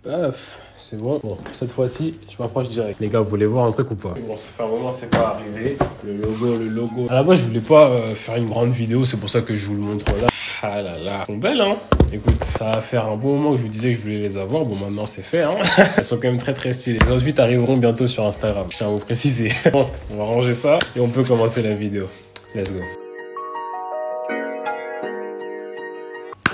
Paf, c'est bon. Bon, cette fois-ci, je m'approche direct. Les gars, vous voulez voir un truc ou pas? Bon, ça fait un moment, c'est pas arrivé. Le logo. À la base, je voulais pas faire une grande vidéo, c'est pour ça que je vous le montre là. Ah là là, elles sont belles, hein? Écoute, ça va faire un bon moment que je vous disais que je voulais les avoir. Bon, maintenant, c'est fait, hein? Elles sont quand même très très stylées. Les outfits arriveront bientôt sur Instagram, je tiens à vous préciser. Bon, on va ranger ça et on peut commencer la vidéo. Let's go.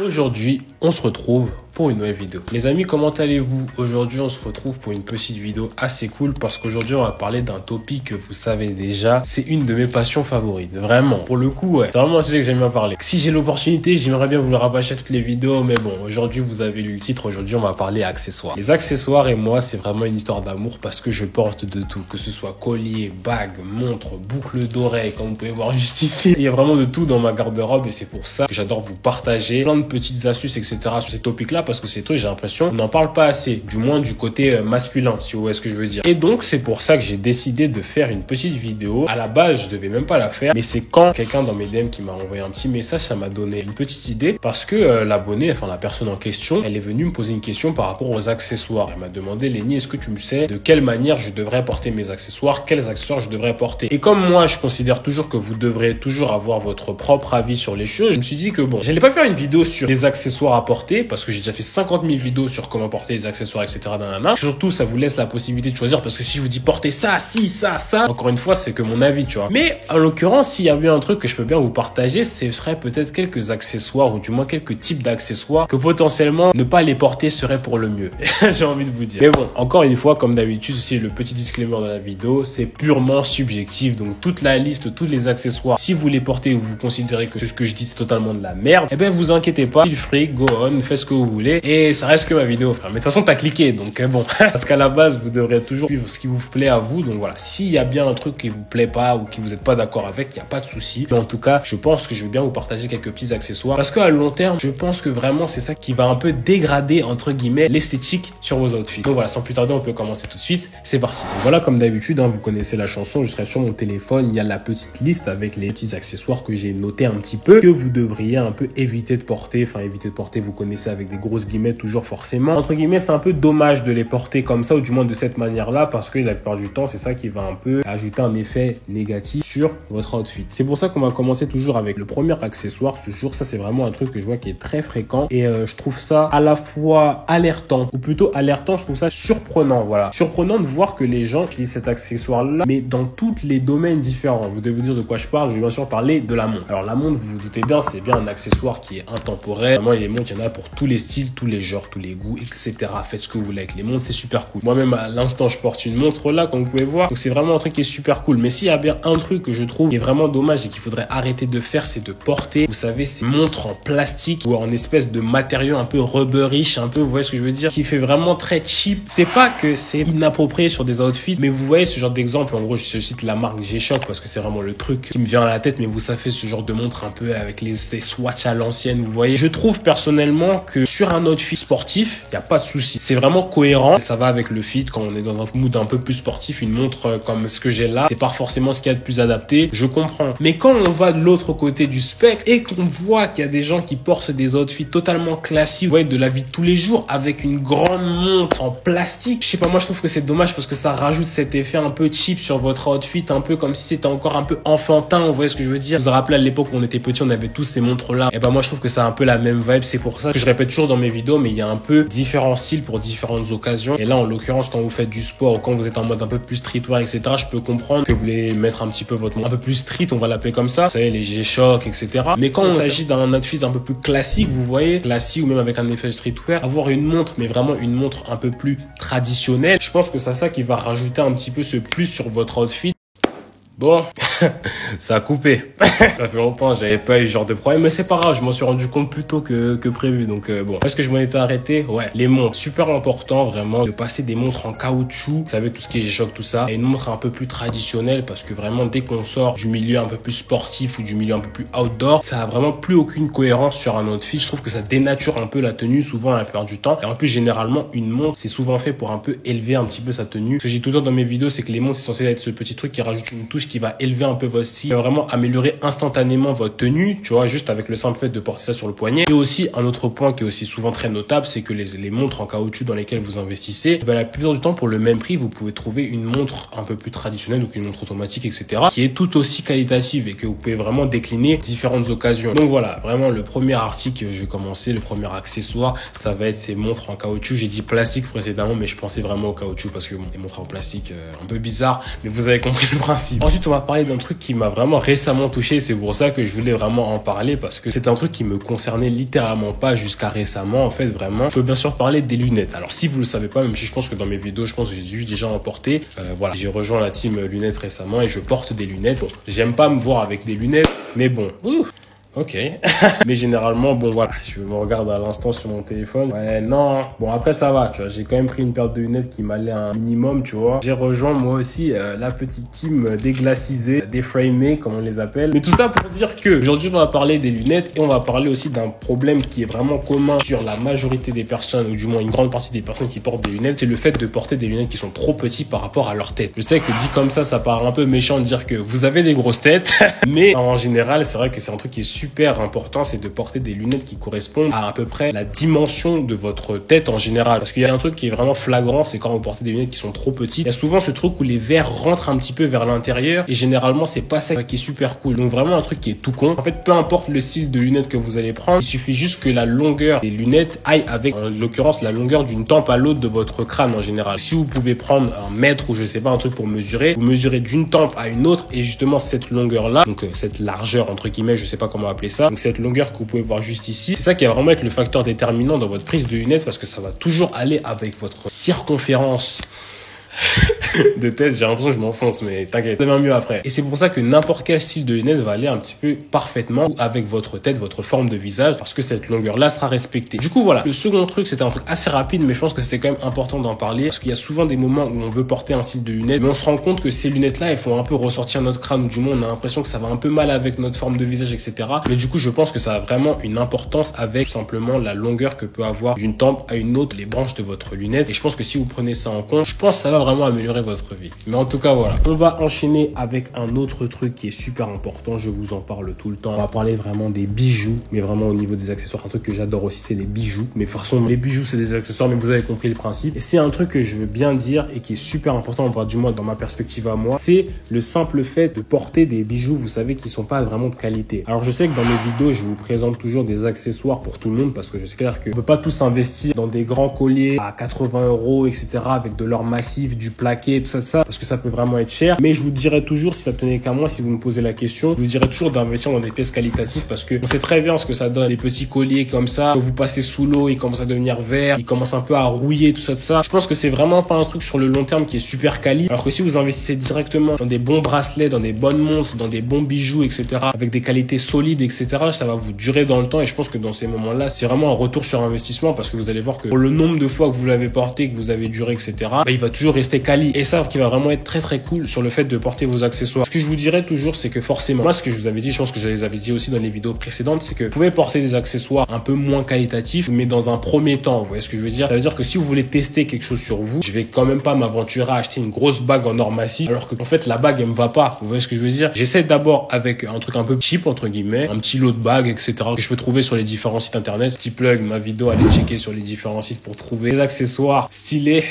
Aujourd'hui, on se retrouve pour une nouvelle vidéo. Les amis, comment allez-vous? Aujourd'hui, on se retrouve pour une petite vidéo assez cool parce qu'aujourd'hui, on va parler d'un topic que vous savez déjà. C'est une de mes passions favorites. Vraiment. Pour le coup, ouais. C'est vraiment un sujet que j'aime bien parler. Si j'ai l'opportunité, j'aimerais bien vous le rabâcher à toutes les vidéos. Mais bon, aujourd'hui, vous avez lu le titre. Aujourd'hui, on va parler accessoires. Les accessoires et moi, c'est vraiment une histoire d'amour parce que je porte de tout. Que ce soit collier, bague, montre, boucle d'oreille, comme vous pouvez voir juste ici. Il y a vraiment de tout dans ma garde-robe et c'est pour ça que j'adore vous partager plein de petites astuces, etc. sur ces topics-là parce que c'est tout, j'ai l'impression qu'on n'en parle pas assez, du moins du côté masculin, si vous voyez ce que je veux dire. Et donc, c'est pour ça que j'ai décidé de faire une petite vidéo. À la base, je devais même pas la faire, mais c'est quand quelqu'un dans mes DM qui m'a envoyé un petit message, ça m'a donné une petite idée parce que l'abonné, enfin la personne en question, elle est venue me poser une question par rapport aux accessoires. Elle m'a demandé, Lenny, est-ce que tu me sais de quelle manière je devrais porter mes accessoires, quels accessoires je devrais porter? Et comme moi, je considère toujours que vous devrez toujours avoir votre propre avis sur les choses, je me suis dit que bon, j'allais pas faire une vidéo sur les accessoires à porter parce que j'ai déjà fait 50 000 vidéos sur comment porter les accessoires, etc. Surtout, ça vous laisse la possibilité de choisir parce que si je vous dis porter ça, si, ça, encore une fois, c'est que mon avis, tu vois. Mais en l'occurrence, s'il y a bien un truc que je peux bien vous partager, ce serait peut-être quelques accessoires ou du moins quelques types d'accessoires que potentiellement ne pas les porter serait pour le mieux. J'ai envie de vous dire. Mais bon, encore une fois, comme d'habitude, aussi le petit disclaimer de la vidéo, c'est purement subjectif. Donc toute la liste, tous les accessoires, si vous les portez ou vous considérez que ce que je dis c'est totalement de la merde, eh ben vous inquiétez pas, feel free, go on, faites ce que vous voulez et ça reste que ma vidéo, frère. Mais de toute façon, t'as cliqué, donc bon, parce qu'à la base, vous devrez toujours suivre ce qui vous plaît à vous. Donc voilà, s'il y a bien un truc qui vous plaît pas ou qui vous êtes pas d'accord avec, il y a pas de souci. Mais en tout cas, je pense que je vais bien vous partager quelques petits accessoires parce qu'à long terme, je pense que vraiment c'est ça qui va un peu dégrader entre guillemets l'esthétique sur vos outfits. Donc voilà, sans plus tarder, on peut commencer tout de suite. C'est parti. Donc voilà, comme d'habitude, hein, vous connaissez la chanson. Je serai sur mon téléphone. Il y a la petite liste avec les petits accessoires que j'ai noté un petit peu que vous devriez un peu éviter de porter. Enfin, éviter de porter. Vous connaissez avec des grosses guillemets toujours forcément. Entre guillemets, c'est un peu dommage de les porter comme ça ou du moins de cette manière-là parce que la plupart du temps, c'est ça qui va un peu ajouter un effet négatif sur votre outfit. C'est pour ça qu'on va commencer toujours avec le premier accessoire. Toujours, ça c'est vraiment un truc que je vois qui est très fréquent et je trouve ça à la fois alertant ou plutôt alertant. Je trouve ça surprenant. Voilà, surprenant de voir que les gens utilisent cet accessoire-là, mais dans tous les domaines différents. Vous devez vous dire de quoi je parle. Je vais bien sûr parler de la montre. Alors la montre, vous vous doutez bien, c'est bien un accessoire qui est intemporel. Vraiment, les montres, il y en a pour tous les styles, tous les genres, tous les goûts, etc. Faites ce que vous voulez avec les montres, c'est super cool. Moi-même, à l'instant, je porte une montre là, comme vous pouvez voir. Donc c'est vraiment un truc qui est super cool. Mais s'il y a bien un truc que je trouve qui est vraiment dommage et qu'il faudrait arrêter de faire, c'est de porter, vous savez, ces montres en plastique ou en espèce de matériau un peu rubberish, un peu, vous voyez ce que je veux dire, qui fait vraiment très cheap. C'est pas que c'est inapproprié sur des outfits, mais vous voyez ce genre d'exemple. En gros, je cite la marque G-Shock parce que c'est vraiment le truc qui me vient à la tête, mais vous savez, ce genre de montre un peu avec les swatchs à l'ancienne, vous voyez. Je trouve personnellement que sur un outfit sportif, il n'y a pas de souci. C'est vraiment cohérent. Ça va avec le fit quand on est dans un mood un peu plus sportif. Une montre comme ce que j'ai là, c'est pas forcément ce qu'il y a de plus adapté. Je comprends. Mais quand on va de l'autre côté du spectre et qu'on voit qu'il y a des gens qui portent des outfits totalement classiques, vous voyez, de la vie de tous les jours avec une grande montre en plastique, je sais pas, moi je trouve que c'est dommage parce que ça rajoute cet effet un peu cheap sur votre outfit, un peu comme si c'était encore un peu enfantin. Vous voyez ce que je veux dire? Vous vous rappelez à l'époque où on était petit, on avait tous ces montres là. Et ben moi je trouve que c'est un peu la même vibe. C'est pour ça que je répète toujours dans mes vidéos, mais il y a un peu différents styles pour différentes occasions. Et là en l'occurrence, quand vous faites du sport ou quand vous êtes en mode un peu plus streetwear, etc., je peux comprendre que vous voulez mettre un petit peu votre montre un peu plus street, on va l'appeler comme ça. Vous savez, les G-Shock, etc. Mais quand il s'agit d'un outfit un peu plus classique, vous voyez, classique ou même avec un effet streetwear, avoir une montre, mais vraiment une montre un peu plus traditionnelle, je pense que c'est ça qui va rajouter un petit peu ce plus sur votre outfit. Bon, ça a coupé. Ça fait longtemps, j'avais pas eu ce genre de problème, mais c'est pas grave, je m'en suis rendu compte plus tôt que prévu. Donc bon, est-ce que je m'en étais arrêté? Ouais, les montres, super important vraiment de passer des montres en caoutchouc, vous savez tout ce qui est G-Shock, tout ça, et une montre un peu plus traditionnelle parce que vraiment dès qu'on sort du milieu un peu plus sportif ou du milieu un peu plus outdoor, ça a vraiment plus aucune cohérence sur un outfit. Je trouve que ça dénature un peu la tenue souvent la plupart du temps. Et en plus généralement une montre c'est souvent fait pour un peu élever un petit peu sa tenue. Ce que j'ai tout le temps dans mes vidéos, c'est que les montres c'est censé être ce petit truc qui rajoute une touche rouge qui va élever un peu votre style, qui va vraiment améliorer instantanément votre tenue, tu vois, juste avec le simple fait de porter ça sur le poignet. Et aussi, un autre point qui est aussi souvent très notable, c'est que les montres en caoutchouc dans lesquelles vous investissez, la plupart du temps, pour le même prix, vous pouvez trouver une montre un peu plus traditionnelle, donc une montre automatique, etc., qui est tout aussi qualitative et que vous pouvez vraiment décliner différentes occasions. Donc voilà, vraiment le premier article que je vais commencer, le premier accessoire, ça va être ces montres en caoutchouc. J'ai dit plastique précédemment, mais je pensais vraiment au caoutchouc parce que bon, les montres en plastique, un peu bizarre, mais vous avez compris le principe. Ensuite, on va parler d'un truc qui m'a vraiment récemment touché. C'est pour ça que je voulais vraiment en parler parce que c'est un truc qui me concernait littéralement pas jusqu'à récemment. En fait, vraiment, je peux bien sûr parler des lunettes. Alors, si vous le savez pas, même si je pense que dans mes vidéos, je pense que j'ai juste déjà en porté. Voilà, j'ai rejoint la team lunettes récemment et je porte des lunettes. Bon, j'aime pas me voir avec des lunettes, mais bon. Ok. Mais généralement, bon voilà, je me regarde à l'instant sur mon téléphone. Ouais, non. Bon, après ça va, tu vois. J'ai quand même pris une paire de lunettes qui m'allait un minimum, tu vois. J'ai rejoint moi aussi la petite team déglacisée, déframée, comme on les appelle. Mais tout ça pour dire que aujourd'hui, on va parler des lunettes et on va parler aussi d'un problème qui est vraiment commun sur la majorité des personnes, ou du moins une grande partie des personnes qui portent des lunettes. C'est le fait de porter des lunettes qui sont trop petites par rapport à leur tête. Je sais que dit comme ça paraît un peu méchant de dire que vous avez des grosses têtes. Mais en général, c'est vrai que c'est un truc qui est super important, c'est de porter des lunettes qui correspondent à peu près la dimension de votre tête en général. Parce qu'il y a un truc qui est vraiment flagrant, c'est quand vous portez des lunettes qui sont trop petites. Il y a souvent ce truc où les verres rentrent un petit peu vers l'intérieur et généralement c'est pas ça qui est super cool. Donc vraiment un truc qui est tout con. En fait, peu importe le style de lunettes que vous allez prendre, il suffit juste que la longueur des lunettes aille avec, en l'occurrence, la longueur d'une tempe à l'autre de votre crâne en général. Si vous pouvez prendre un mètre ou je sais pas, un truc pour mesurer, vous mesurez d'une tempe à une autre et justement cette longueur là, donc cette largeur entre guillemets, je sais pas comment appeler ça, donc cette longueur que vous pouvez voir juste ici, c'est ça qui va vraiment être le facteur déterminant dans votre prise de lunettes parce que ça va toujours aller avec votre circonférence de tête. J'ai l'impression que je m'enfonce, mais t'inquiète, ça va mieux après. Et c'est pour ça que n'importe quel style de lunettes va aller un petit peu parfaitement avec votre tête, votre forme de visage, parce que cette longueur-là sera respectée. Du coup, voilà. Le second truc, c'était un truc assez rapide, mais je pense que c'était quand même important d'en parler, parce qu'il y a souvent des moments où on veut porter un style de lunettes, mais on se rend compte que ces lunettes-là, elles font un peu ressortir notre crâne, ou du moins, on a l'impression que ça va un peu mal avec notre forme de visage, etc. Mais du coup, je pense que ça a vraiment une importance avec tout simplement la longueur que peut avoir d'une tempe à une autre les branches de votre lunette. Et je pense que si vous prenez ça en compte, je pense que ça va vraiment améliorer votre vie. Mais en tout cas, voilà. On va enchaîner avec un autre truc qui est super important. Je vous en parle tout le temps. On va parler vraiment des bijoux, mais vraiment au niveau des accessoires. Un truc que j'adore aussi, c'est les bijoux. Mais de toute façon, les bijoux, c'est des accessoires, mais vous avez compris le principe. Et c'est un truc que je veux bien dire et qui est super important, du moins dans ma perspective à moi. C'est le simple fait de porter des bijoux, vous savez, qui sont pas vraiment de qualité. Alors, je sais que dans mes vidéos, je vous présente toujours des accessoires pour tout le monde parce que je sais clair que on peut pas tous investir dans des grands colliers à 80 €, etc. avec de l'or massif, du plaqué, tout ça, parce que ça peut vraiment être cher. Mais je vous dirais toujours, si ça tenait qu'à moi, si vous me posez la question, je vous dirais toujours d'investir dans des pièces qualitatives parce que on sait très bien ce que ça donne. Les petits colliers comme ça, que vous passez sous l'eau, ils commencent à devenir verts, ils commencent un peu à rouiller, tout ça. Je pense que c'est vraiment pas un truc sur le long terme qui est super quali. Alors que si vous investissez directement dans des bons bracelets, dans des bonnes montres, dans des bons bijoux, etc., avec des qualités solides, etc., ça va vous durer dans le temps. Et je pense que dans ces moments-là, c'est vraiment un retour sur investissement parce que vous allez voir que pour le nombre de fois que vous l'avez porté, que vous avez duré, etc., il va toujours rester quali. Et ça, qui va vraiment être très très cool sur le fait de porter vos accessoires. Ce que je vous dirais toujours, c'est que forcément, moi ce que je vous avais dit, je pense que je les avais dit aussi dans les vidéos précédentes, c'est que vous pouvez porter des accessoires un peu moins qualitatifs, mais dans un premier temps, vous voyez ce que je veux dire? Ça veut dire que si vous voulez tester quelque chose sur vous, je vais quand même pas m'aventurer à acheter une grosse bague en or massif, alors que en fait la bague elle me va pas. Vous voyez ce que je veux dire? J'essaie d'abord avec un truc un peu cheap entre guillemets, un petit lot de bagues, etc. que je peux trouver sur les différents sites internet. Petit plug, ma vidéo, allez checker sur les différents sites pour trouver des accessoires stylés.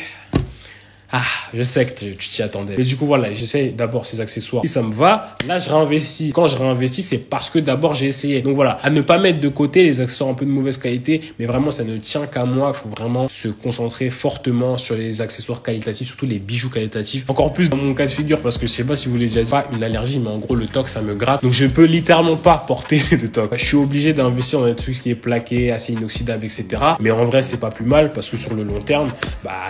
Ah, je sais que tu t'y attendais. Mais du coup, voilà, j'essaie d'abord ces accessoires. Si ça me va, là, je réinvestis. Quand je réinvestis, c'est parce que d'abord, j'ai essayé. Donc voilà, à ne pas mettre de côté les accessoires un peu de mauvaise qualité, mais vraiment, ça ne tient qu'à moi. Il faut vraiment se concentrer fortement sur les accessoires qualitatifs, surtout les bijoux qualitatifs. Encore plus dans mon cas de figure, parce que je sais pas si vous l'avez déjà dit, pas une allergie, mais en gros, le toc, ça me gratte. Donc je peux littéralement pas porter de toc. Je suis obligé d'investir dans des trucs qui est plaqué, assez inoxydable, etc. Mais en vrai, c'est pas plus mal parce que sur le long terme,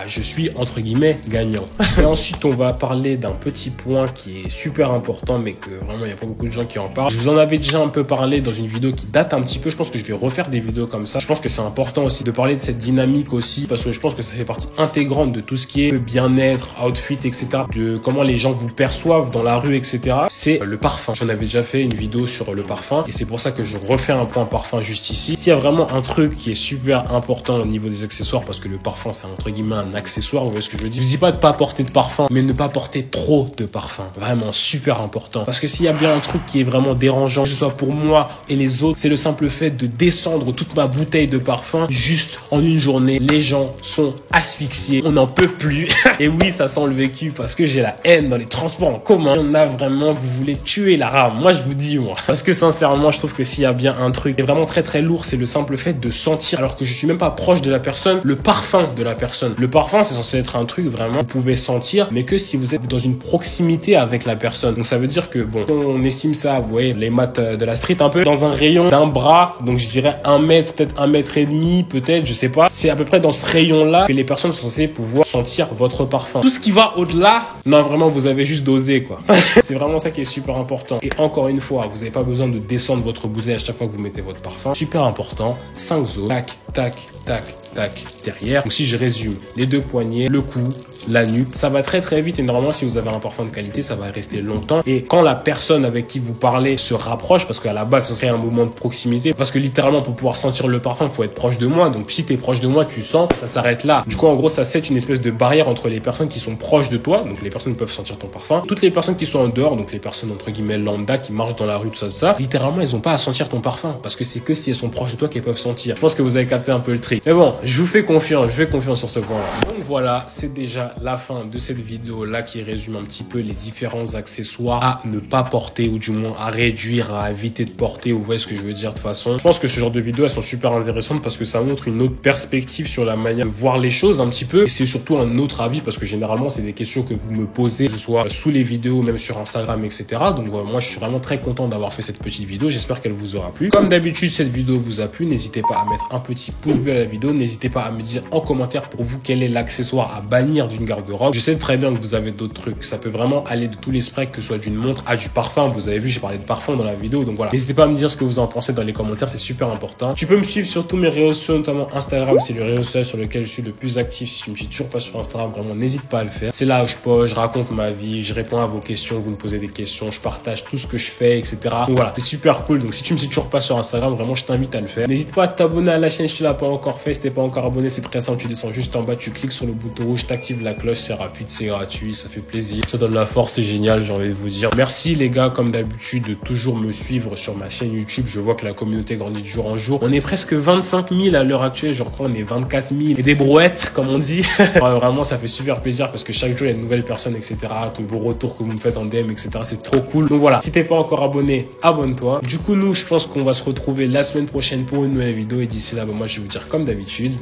je suis entre guillemets gagnant. Et ensuite, on va parler d'un petit point qui est super important, mais que vraiment, il n'y a pas beaucoup de gens qui en parlent. Je vous en avais déjà un peu parlé dans une vidéo qui date un petit peu. Je pense que je vais refaire des vidéos comme ça. Je pense que c'est important aussi de parler de cette dynamique aussi, parce que je pense que ça fait partie intégrante de tout ce qui est bien-être, outfit, etc. De comment les gens vous perçoivent dans la rue, etc. C'est le parfum. J'en avais déjà fait une vidéo sur le parfum et c'est pour ça que je refais un point parfum juste ici. S'il y a vraiment un truc qui est super important au niveau des accessoires, parce que le parfum, c'est entre guillemets un accessoire, vous voyez ce que je veux dire? Je dis pas de pas porter de parfum, mais ne pas porter trop de parfum. Vraiment, super important. Parce que s'il y a bien un truc qui est vraiment dérangeant, que ce soit pour moi et les autres, c'est le simple fait de descendre toute ma bouteille de parfum juste en une journée. Les gens sont asphyxiés, on n'en peut plus. Et oui, ça sent le vécu parce que j'ai la haine dans les transports en commun. Il y en a vraiment, vous voulez tuer la rame. Moi, je vous dis, moi. Parce que sincèrement, je trouve que s'il y a bien un truc qui est vraiment très très lourd, c'est le simple fait de sentir, alors que je suis même pas proche de la personne, le parfum de la personne. Le parfum, c'est censé être un truc vraiment, vous pouvez sentir, mais que si vous êtes dans une proximité avec la personne. Donc ça veut dire que, bon, on estime ça, vous voyez, les maths de la street un peu, dans un rayon d'un bras, donc je dirais 1 mètre, peut-être 1 mètre et demi, peut-être, je sais pas. C'est à peu près dans ce rayon-là que les personnes sont censées pouvoir sentir votre parfum. Tout ce qui va au-delà, non, vraiment, vous avez juste dosé, quoi. C'est vraiment ça qui est super important. Et encore une fois, vous n'avez pas besoin de descendre votre bouteille à chaque fois que vous mettez votre parfum. Super important. 5 zones. Tac, tac, tac, tac, derrière. Donc si je résume, les 2 poignets, le cou, la nuque, ça va très très vite et normalement si vous avez un parfum de qualité, ça va rester longtemps. Et quand la personne avec qui vous parlez se rapproche, parce qu'à la base, ce serait un moment de proximité, parce que littéralement pour pouvoir sentir le parfum, il faut être proche de moi. Donc si tu es proche de moi, tu sens, ça s'arrête là. Du coup, en gros, ça c'est une espèce de barrière entre les personnes qui sont proches de toi, donc les personnes peuvent sentir ton parfum. Toutes les personnes qui sont en dehors, donc les personnes entre guillemets lambda qui marchent dans la rue, tout ça, littéralement, elles ont pas à sentir ton parfum, parce que c'est que si elles sont proches de toi qu'elles peuvent sentir. Je pense que vous avez capté un peu le trick. Mais bon, je vous fais confiance, sur ce point-là. Donc voilà, c'est déjà la fin de cette vidéo là qui résume un petit peu les différents accessoires à ne pas porter ou du moins à réduire, à éviter de porter. Vous voyez ce que je veux dire de toute façon. Je pense que ce genre de vidéos elles sont super intéressantes parce que ça montre une autre perspective sur la manière de voir les choses un petit peu et c'est surtout un autre avis parce que généralement c'est des questions que vous me posez, que ce soit sous les vidéos, même sur Instagram, etc. Donc voilà, moi je suis vraiment très content d'avoir fait cette petite vidéo. J'espère qu'elle vous aura plu. Comme d'habitude, cette vidéo vous a plu, n'hésitez pas à mettre un petit pouce bleu à la vidéo. N'hésitez pas à me dire en commentaire pour vous quel est l'accessoire à bannir d'une garde-robe. Je sais très bien que vous avez d'autres trucs. Ça peut vraiment aller de tous les specs, que ce soit d'une montre à du parfum. Vous avez vu, j'ai parlé de parfum dans la vidéo. Donc voilà. N'hésitez pas à me dire ce que vous en pensez dans les commentaires. C'est super important. Tu peux me suivre sur tous mes réseaux sociaux, notamment Instagram. C'est le réseau social sur lequel je suis le plus actif. Si tu me suis toujours pas sur Instagram, vraiment, n'hésite pas à le faire. C'est là où je pose, je raconte ma vie, je réponds à vos questions, vous me posez des questions, je partage tout ce que je fais, etc. Donc voilà, c'est super cool. Donc si tu me suis toujours pas sur Instagram, vraiment, je t'invite à le faire. N'hésite pas à t'abonner à la chaîne si tu l'as pas encore fait. Si t'es pas encore abonné, c'est très simple. Tu descends juste en bas, tu cliques sur le bouton rouge, t'actives la cloche, c'est rapide, c'est gratuit, ça fait plaisir, ça donne la force, c'est génial, j'ai envie de vous dire. Merci les gars, comme d'habitude, de toujours me suivre sur ma chaîne YouTube. Je vois que la communauté grandit de jour en jour. On est presque 25 000 à l'heure actuelle, je crois on est 24 000 et des brouettes, comme on dit. Vraiment, ça fait super plaisir parce que chaque jour, il y a de nouvelles personnes, etc. Tous vos retours que vous me faites en DM, etc. C'est trop cool. Donc voilà, si t'es pas encore abonné, abonne-toi. Du coup, nous, je pense qu'on va se retrouver la semaine prochaine pour une nouvelle vidéo et d'ici là, moi, je vais vous dire comme d'habitude,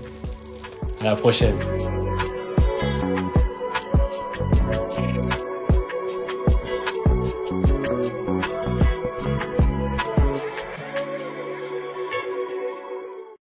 à la prochaine.